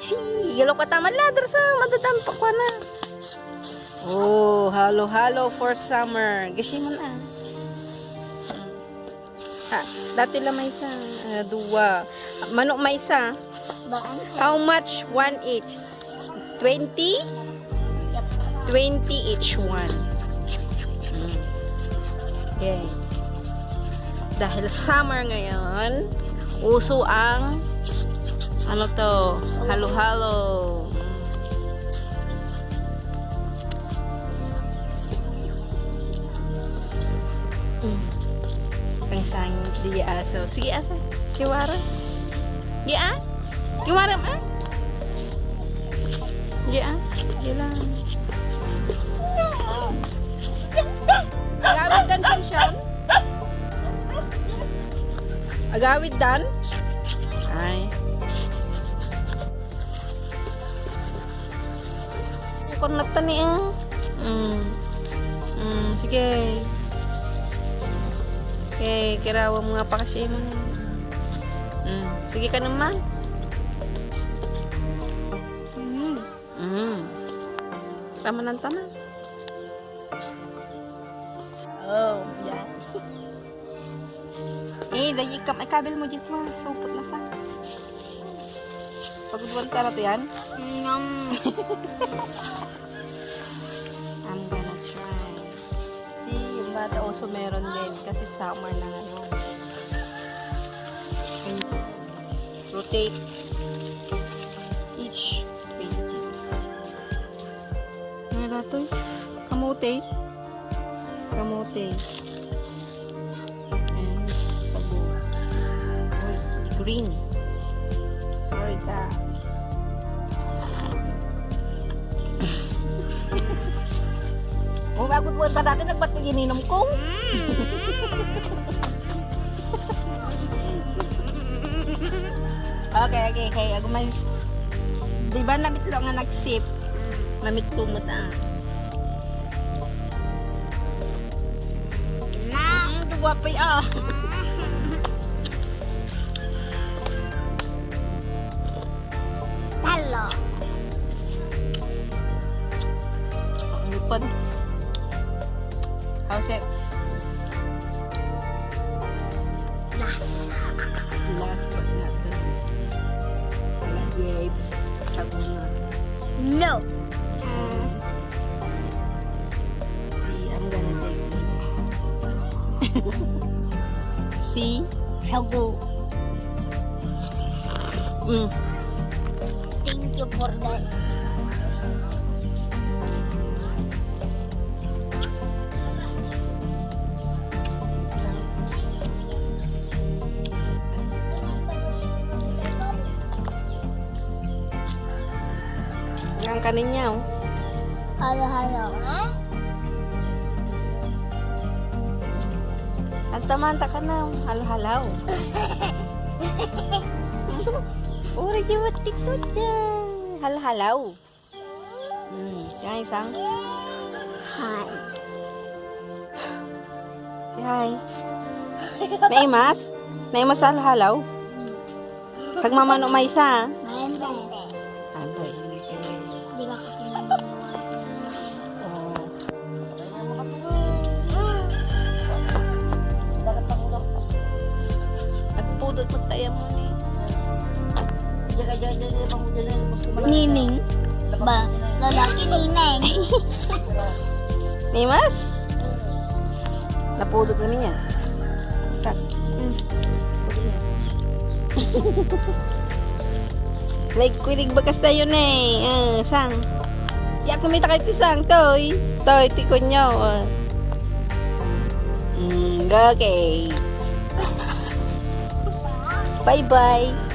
Si, galo ka taman ladder sa madadampak ko na. Oh, halo-halo for summer. Gashi mo na. Ha, dati lang may isa. Dua. Manok may isa. How much? One each. 20? 20 each one. Okay. Dahil summer ngayon, uso ang ano to? Halo-halo. Pangsang di aso. Sige asa. Kiwara. Di a? Kiwara ma? Di a? Di lang. Agawid dan pensyon? Agawid dan? Ay. Kon nata ni sige. Okay, kirawa mo nga pa kasi mo na. Sige ka naman. Tama ng tama. Oh, yan. Dahil ay kabel mo dito. Supot na sa. Pagudwan ka na to yan? I'm gonna try. See, yung bata also meron din. Kasi summer na ngayon. Rotate. Each 20. Ano na to? Kamote. Kamote. And sago. Uy, green. Sorry ka. Bago buwan pa natin, nagba't ininom ko. Okay. Ako may... Diba namit lang nga nagsip? Mamit tumot Duwapay Hello. Ang lupad. How's it? Last but not the least. Yay. Sabuna. No. See, I'm gonna take this. See? Sago. Thank you for that. Ang kanin niya, oh. Halo. At tamanta ka na, oh. Halo-halaw. Uri, jiwat tiktot yan. Halo-halaw. Yan, isang. Hi. Say hi. Naimas? Naimas sa halo-halaw? Sagmamano may isa, Hindi. Andoy. Hindi ka kasi Nagpudot magtaya mo ni. Nining. Ba? Lalaki nineng. Naimas? Napudot na niya. Sak. Like, kulig bakas tayo na eh. Sang. Ya, kumita kayo tisang. Toy. Toy, tikon nyo. Okay. Bye-bye.